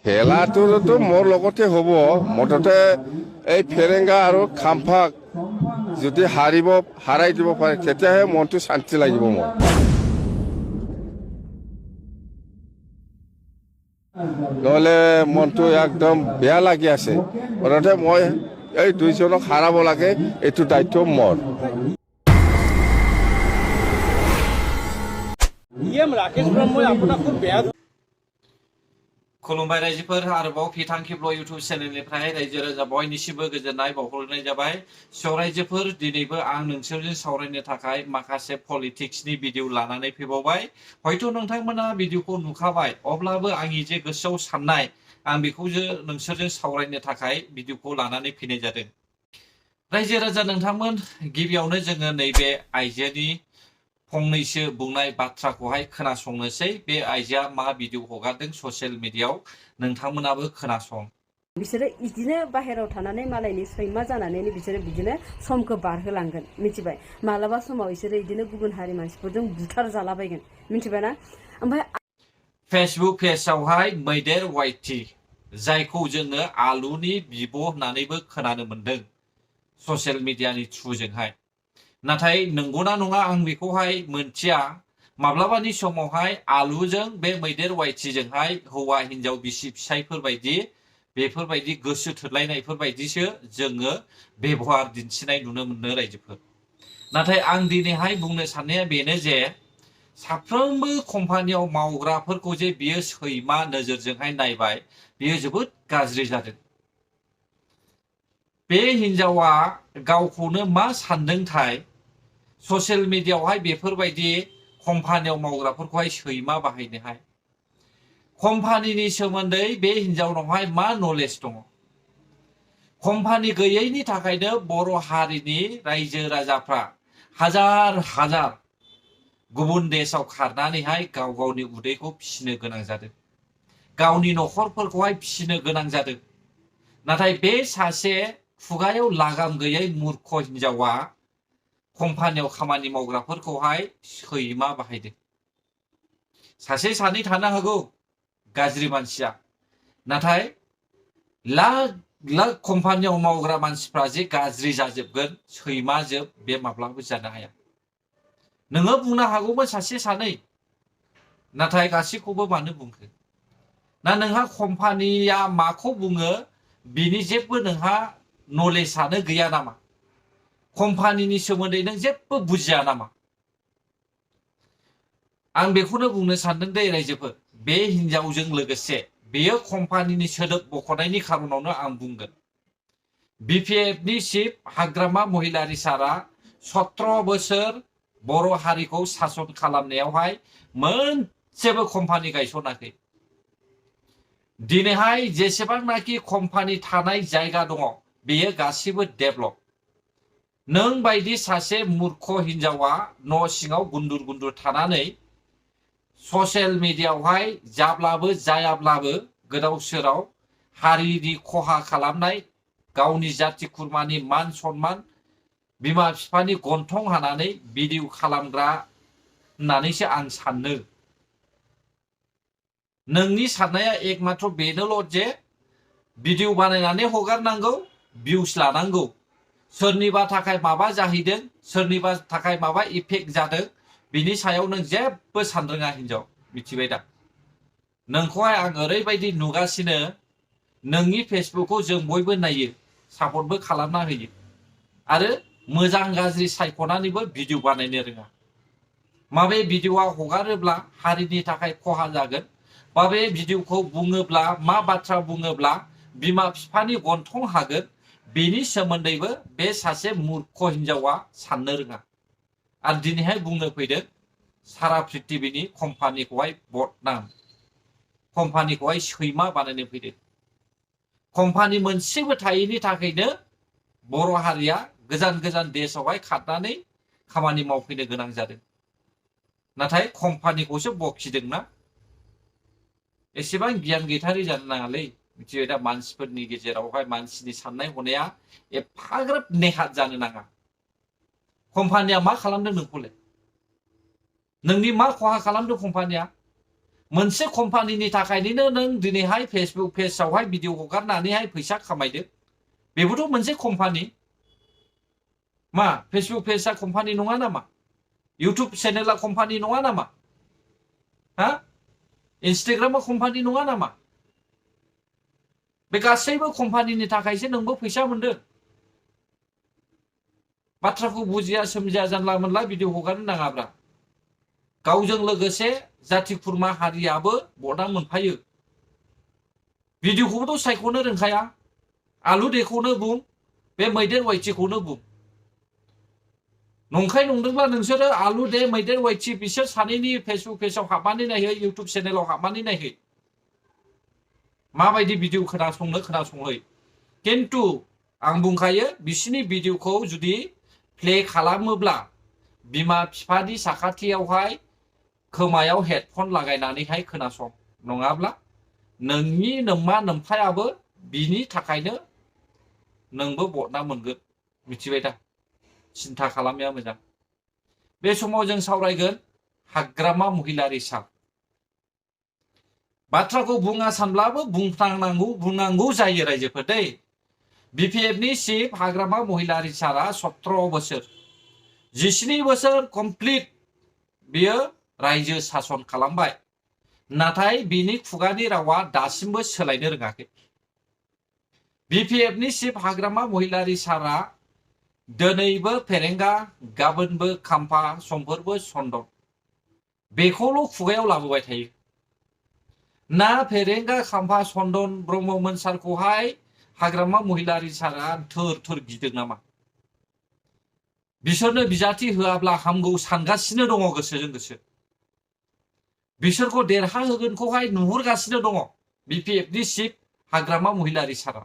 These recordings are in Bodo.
খেলাটোতো মোৰ লগতে হ'ব মুঠতে এই ফেৰেংগা আৰু খাম্ফাক যদি হাৰাই দিব পাৰে তেতিয়াহে মনটো শান্তি লাগিব মোৰ নহ'লে মনটো একদম বেয়া লাগি আছে মুঠতে মই এই দুইজনক হাৰাব লাগে এইটো দায়িত্ব মোৰ राकेश ब्रह्म आपना खूब बेया खुलुमबाय रायजोफोर आरोबाव फिथां खेब्ल इउटुब चेनेलनिफ्राय रायजो राजा बयनिसिमबो गोजोननाय बावहरनाय जाबाय स' रायजोफोर दिनैबो आं नोंसोरजों सावरायनो थाखाय माखासे पलिटिक्सनि भिडिअ लानानै फैबावबाय हयथ' नोंथांमोना भिडिअखौ नुखाबाय अब्लाबो आंनि जे गोसोआव साननाय आं बेखौ नोंसोरजों सावरायनो थाखाय भिडिअखौ लानानै फैनाय जादों रायजो राजा नोंथांमोन गिबियावनो जोङो नैबे आइजोनि फंनैसो बुंनाय बाथ्राखौहाय खोनासंनोसै बे आइजोआ मा भिडिअ हगारदों ससियेल मिडियायाव नोंथांमोनाबो खोनासं बिसोरो इदिनो बाहेराव थानानै मालायनि सैमा जानानै बिसोरो बिदिनो समखौ बारहोलांगोन मिथिबाय मालाबा समाव बिसोरो इदिनो गुबुन हारि मानसिफोरजों बुथार जालाबायगोन मिथिबायना ओमफ्राय फेसबुक पेजआवहाय मैदेर वाइटि जायखौ जोङो आलुनि बिब' होननानैबो खोनानो मोन्दों ससियेल मिडियानि थ्रुजोंहाय नाथाय नंगौना नङा आं बेखौहाय मोनथिया माब्लाबानि समावहाय आलुजों बे मैदेर वाइटिजोंहाय हौवा हिनजाव बिसि फिसायफोर बायदि बेफोरबायदि गोसो थोलायनायफोर बायदिसो जोङो बेबहार दिन्थिनाय नुनो मोनो रायजोफोर नाथाय आं दिनैहाय बुंनो साननाया बेनो जे साफ्रोमबो कम्पानियाव मावग्राफोरखौ जे बियो सैमा नोजोरजोंहाय नायबाय बियो जोबोद गाज्रि जादों बे हिनजावा गावखौनो मा सानदोंथाय ससियेल मिडियायावहाय बेफोरबायदि कम्पानियाव मावग्राफोरखौहाय सैमा बाहायनोहाय कम्पानिनि सोमोन्दै बे हिनजावनावहाय मा नलेज दङ कम्पानि गैयैनि थाखायनो बर' हारिनि रायजो राजाफ्रा हाजार हाजार गुबुन देशाव खारनानैहाय गाव गावनि उदैखौ फिसिनो गोनां जादों गावनि न'खरफोरखौहाय फिसिनो गोनां जादों नाथाय बे सासे खुगायाव लागाम गैयै मूर्ख हिनजावा कम्पानियाव खामानि मावग्राफोरखौहाय सैमा बाहायदों सासे सानै थानो हागौ गाज्रि मानसिया नाथाय लाख लाख कम्पानियाव मावग्रा मानसिफ्रा जे गाज्रि जाजोबगोन सैमाजोब बे माब्लाबो जानो हाया नोङो बुंनो हागौमोन सासे सानै नाथाय गासैखौबो मानो बुंखो ना नोंहा कम्पानिया माखौ बुङो बिनि जेबो नोंहा नलेजआनो गैया नामा कम्पानिनि सोमोन्दै नों जेबो बुजिया नामा आं बेखौनो बुंनो सानदों दे रायजोफोर बे हिनजावजों लोगोसे बेयो कम्पानिनि सोदोब बख'नायनि खारनावनो आं बुंगोन बिपिएफनि चिफ हाग्रामा महिलारि सारा 17 बोसोर बर' हारिखौ सासन खालामनायावहाय मोनसेबो कम्पानि गायसनाखै दिनैहाय जेसेबांनाखि कम्पानि थानाय जायगा दङ बेयो गासिबो डेभलप नों बायदि सासे मूर्ख हिनजावा न' सिङाव गुन्दुर गुन्दुर थानानै ससियेल मिडियायावहाय जाब्लाबो जायाब्लाबो गोदाव सोराव हारिनि खहा खालामनाय गावनि जाथि खुरमानि मान सन्मान बिमा बिफानि गन्थं हानानै भिडिअ खालामग्रा होननानैसो आं सानो नोंनि साननाया एकमात्र बेनोल' जे भिडिअ बानायनानै हगारनांगौ भिउस लानांगौ सोरनिबा थाखाय माबा जाहैदों सोरनिबा थाखाय माबा इफेक्ट जादों बिनि सायाव नों जेबो सानरोङा हिनजाव मिथिबाय दा नोंखौहाय आं ओरैबायदि नुगासिनो नोंनि फेसबुकखौ जों बयबो नायो सापर्टबो खालामना होयो आरो मोजां गाज्रि सायख'नानैबो भिडिअ बानायनो रोङा माबे भिडिअआ हगारोब्ला हारिनि थाखाय खहा जागोन माबे भिडिअखौ बुङोब्ला मा बाथ्रा बुङोब्ला बिमा बिफानि गन्थं हागोन बेनि सोमोन्दैबो बे सासे मूर्ख हिनजावा साननो रोङा आरो दिनैहाय बुंनो फैदों सारा पृथिबीनि कम्पानिखौहाय बदनाम कम्पानिखौहाय सैमा बानायनो फैदों कम्पानि मोनसेबो थायैनि थाखायनो बर' हारिया गोजान गोजान देशावहाय खारनानै खामानि मावफैनो गोनां जादों नाथाय कम्पानिखौसो बखिदोंना एसेबां गियान गैथारै जानो नाङालै मिथिबाय दा मानसिफोरनि गेजेरावहाय मानसिनि साननाय हनाया एफाग्राब नेहात जानो नाङा कम्पानिया मा खालामदों नोंखौलाय नोंनि मा खहा खालामदों कम्पानिया मोनसे कम्पानिनि थाखायनो नों दिनैहाय फेसबुक पेजआवहाय भिडिअ हगारनानैहाय फैसा खामायदो बेबोथ' मोनसे कम्पानि मा फेसबुक पेजआ कम्पानि नङा नामा इउटुब चेनेला कम्पानि नङा नामा हा इन्स्टाग्रामा कम्पानि नङा नामा बे गासैबो कम्पानिनि थाखायसो नोंबो फैसा मोनदों बाथ्राखौ बुजिया सोमजिया जानला मोनला भिडिअ हगारनो नाङाब्रा गावजों लोगोसे जाथि खुरमा हारियाबो बर्डआ मोनफायो भिडिअखौबोथ' सायख'नो रोंखाया आलु देखौनो बुं बे मैदेर वाइथिखौनो बुं नंखाय नंदोंब्ला नोंसोरो आलु दे मैदेर वाइथि बिसोर सानैनि फेसबुक पेजआव हाबनानै नायहै इउटुब चेनेलाव हाबनानै नायहै माबायदि भिडिअ खोनासंहै किन्तु आं बुंखायो बिसिनि भिडिअखौ जुदि प्ले खालामोब्ला बिमा बिफानि साखाथियावहाय खोमायाव हेडफन लागायनानैहाय खोनासं नङाब्ला नोंनि नोम्मा नोम्फायाबो बिनि थाखायनो नोंबो बदनाम मोनगोन मिथिबाय दा सिन्था खालामनाया मोजां बे समाव जों सावरायगोन हाग्रामा महिलारि सान बाथ्राखौ बुङा सानब्लाबो बुंनांगौ जायो रायजोफोर दै बिपिएफनि चिफ हाग्रामा महिलारि सारा 17 बोसोर 17 बोसोर कमप्लिट बियो रायजो सासन खालामबाय नाथाय बिनि खुगानि रावा दासिमबो सोलायनो रोङाखै बिपिएफनि चिफ हाग्रामा महिलारि सारा दिनैबो फेरेंगा गाबोनबो खाम्फा समफोरबो सन्दन बेखौल' खुगायाव लाबोबाय थायो ना फेरेंगा खाम्फा सन्दन ब्रह्ममोन सारखौहाय हाग्रामा महिलारि सारा थोर थोर गिदों नामा बिसोरनो बिजाथि होआब्ला हामगौ सानगासिनो दङ गोसोजों गोसो बिसोरखौ देरहाहोगोनखौहाय नुहुरगासिनो दङ बिपिएफनि चिफ हाग्रामा महिलारि सारा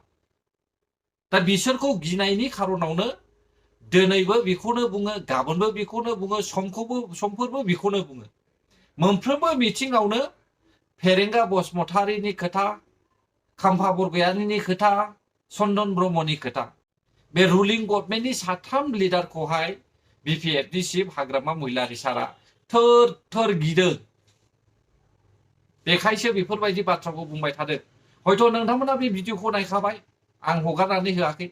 दा बिसोरखौ गिनायनि खारनावनो दिनैबो बेखौनो बुङो गाबोनबो बेखौनो बुङो समफोरबो बेखौनो बुङो मोनफ्रोमबो मिथिङावनो फेरेंगा बसुमतारिनि खोथा खाम्फा बरगयारिनि खोथा चन्दन ब्रह्मनि खोथा बे रुलिं गभर्नमेन्टनि साथाम लिडारखौहाय बिपिएफनि चिफ हाग्रामा महिलारि सारा थोर थोर गिदों बेखायसो बेफोरबायदि बाथ्राखौ बुंबाय थादों हयथ' नोंथांमोना बे भिडिअखौ नायखाबाय आं हगारनानै होआखै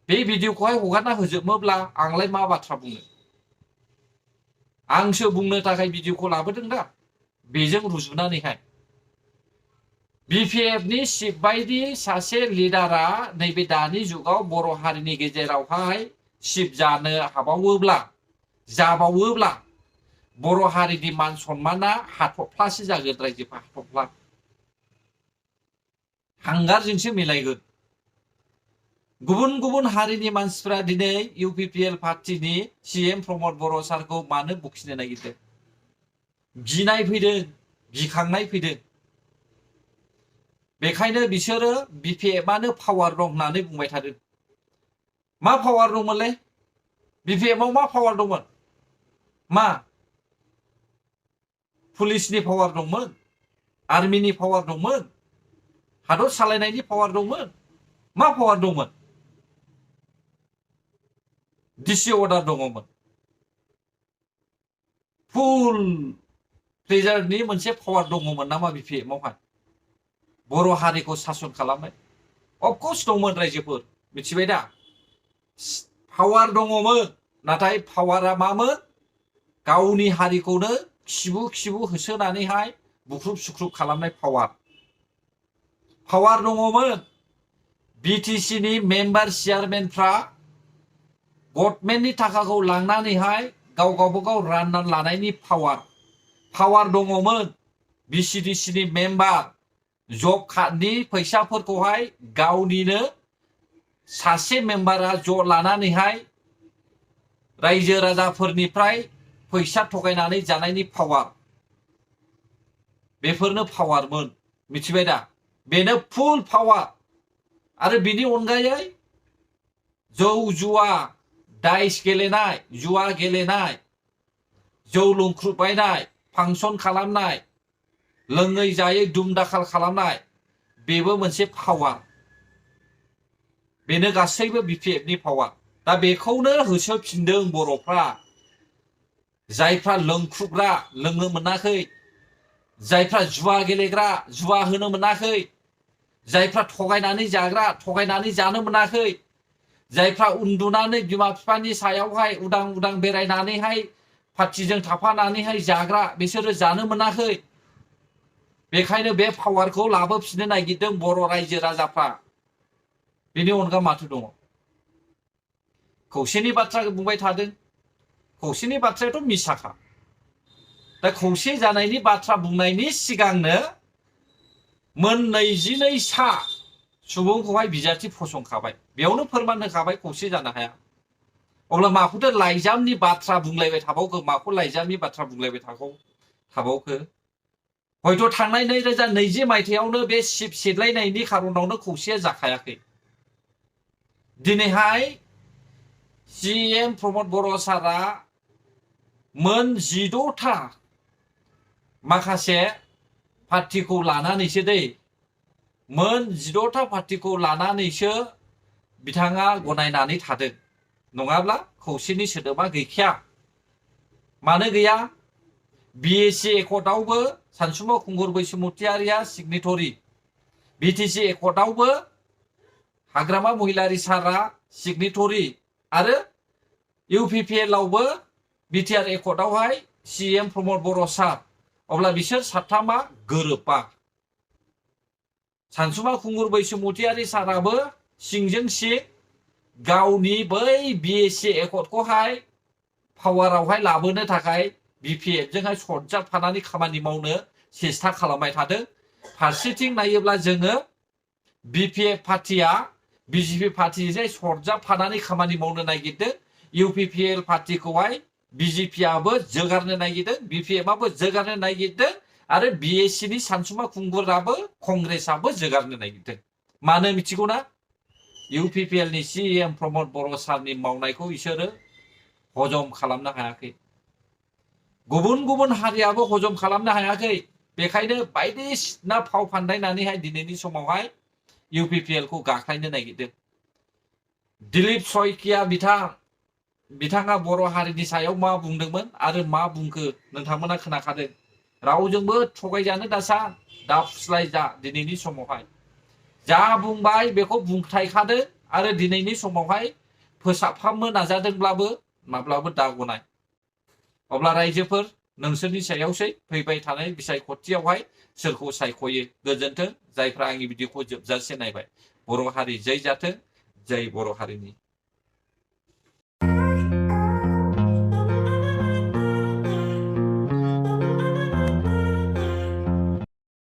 बे भिडिअखौहाय हगारना होजोबोब्ला आंलाय मा बाथ्रा बुंनो आंसो बुंनो थाखाय भिडिअखौ लाबोदों दा बेजों रुजुनानैहाय बिपिएफनि चिफ बायदि सासे लिडारा नैबे दानि जुगाव बर' हारिनि गेजेरावहाय चिफ जानो जाबावोब्ला बर' हारिनि मान सन्माना हाथफ्लासो जागोन रायजोफोर हाथफ्ला हांगारजोंसो मिलायगोन गुबुन गुबुन हारिनि मानसिफ्रा दिनै इउपिपिएल पार्टीनि सीएम प्रमद बर' सारखौ मानो बखिनो नागिरदों गिनाय फैदों गिखांनाय फैदों बेखायनो बिसोरो बिपिएफआनो पावार दं होननानै बुंबाय थादों मा पावार दंमोनलै बिपिएफआव मा पावार दंमोन मा पुलिसनि पावार दंमोन आर्मिनि पावार दंमोन हादर सालायनायनि पावार दंमोन मा पावार दंमोन डिसि अर्डार दङमोन फुल प्लेजारनि मोनसे पावार दङमोन नामा बिपिएफआवहाय बर' हारिखौ सासन खालामनाय अफकर्स दंमोन रायजोफोर मिथिबाय दा पावार दङमोन नाथाय पावारा मामोन गावनि हारिखौनो खिबु होसोनानैहाय बुख्रुब सुख्रुब खालामनाय पावार दङमोन बिटिसिनि मेम्बार चेयारमेनफ्रा गभर्नमेन्टनि थाखाखौ लांनानैहाय गावबागाव राननानै लानायनि पावार दङमोन बिसिडिसिनि मेम्बार जब कार्डनि फैसाफोरखौहाय गावनिनो सासे मेम्बारा ज' लानानैहाय रायजो राजाफोरनिफ्राय फैसा थगायनानै जानायनि पावार बेफोरनो पावारमोन मिथिबाय दा बेनो फुल पावार आरो बिनि अनगायै जौ जुवा दाइस गेलेनाय जुवा गेलेनाय जौ लोंख्रुबबायनाय फांसन खालामनाय लोङै जायै दुमदाखाल खालामनाय बेबो मोनसे पावार बेनो गासैबो बिपिएफनि पावार दा बेखौनो होसोफिनदों बर'फ्रा जायफ्रा लोंख्रुबग्रा लोंनो मोनाखै जायफ्रा जुवा गेलेग्रा जुवा होनो मोनाखै, जायफ्रा थगायनानै जाग्रा थगायनानै जानो मोनाखै, जायफ्रा उन्दुनानै बिमा बिफानि सायावहाय उदां उदां बेरायनानैहाय पार्टिजों थाफानानैहाय जाग्रा बिसोरो जानो मोनाखै। बेखायनो बे पावारखौ लाबोफिननो नागिरदों बर' रायजो राजाफ्रा। बेनि अनगा माथो दङ? खौसेनि बाथ्रा बुंबाय थादों। खौसेनि बाथ्रायाथ' मिसाखा। दा खौसे जानायनि बाथ्रा बुंनायनि सिगांनो मोन 22 सा सुबुंखौहाय बिजाथि फसंखाबाय। बेयावनो फोरमान होखाबाय खौसे जानो हाया। अब्ला माखौथो लाइजामनि बाथ्रा बुंलायबाय थाबावखो? माखौ लाइजामनि बाथ्रा बुंलायबाय थाबावखो? हयथ' थांनाय 2020 मायथाइयावनो बे सिप सेदलायनायनि खारनावनो खौसेया जाखायाखै। दिनैहाय CM प्रमद बर' सारा मोन 16टा माखासे पार्टिखौ लानानैसो मोन 16टा पार्टिखौ लानानैसो बिथाङा गनायनानै थादों। नङाब्ला खौसेनि सोदोबा गैखाया। मानो गैया? BSC एकर्डआवबो सानसुमा खुंगुर बैसोमुतियारिया सिगनेटरि, BTC एकर्डआवबो हाग्रामा महिलारि सारा सिगनेटरि आरो UPPL आवबो BTR एकर्डआवहाय CM प्रमद बर' सार। अब्ला बिसोर साथामा गोरोबा। सानसुमा खुंगुर बैसोमुतियारि साराबो सिंजों सिं गावनि बै BSC एकर्डखौहाय पावारावहाय लाबोनो थाखाय BPF जोंहाय सरजाबफानानै खामानि मावनो सेस्था खालामबाय थादों। फारसेथिं नायोब्ला जोङो BPF पार्टिया BJP पार्टिजों सरजाबफानानै खामानि मावनो नागिरदों। UPPL पार्टिखौहाय BJP आबो जोगारनो नागिरदों, BPF आबो जोगारनो नागिरदों आरो BSC नि सानसुमा खुंगुराबो कंग्रेसआबो जोगारनो नागिरदों। मानो मिथिगौ ना? UPPL नि CM प्रमद बर' सारनि मावनायखौ बिसोरो हजम खालामनो हायाखै। गुबुन गुबुन हारियाबो हजम खालामनो हायाखै। बेखायनो बायदिसिना फाव फान्दायनानैहाय दिनैनि समावहाय UPPL खौ गाख्लायनो नागिरदों। दिलीप सयकिया बिथाङा बर' हारिनि सायाव मा बुंदोंमोन आरो मा बुंखो नोंथांमोना खोनाखादों। रावजोंबो थगायजानो दा फुस्लायजा। दिनैनि समावहाय जा बुंबाय बेखौ बुंथायखादों आरो दिनैनि समावहाय फोसाबफामनो नाजादोंब्लाबो माब्लाबो दा गनाय। अब्ला रायजोफोर नोंसोरनि सायावसै फैबाय थानाय बिसायख'थियावहाय सोरखौ सायख'यो। गोजोन्थों जायफ्रा आंनि भिडिअखौ जोबजासे नायबाय। बर' हारि जै जाथों, जै बर' हारिनि।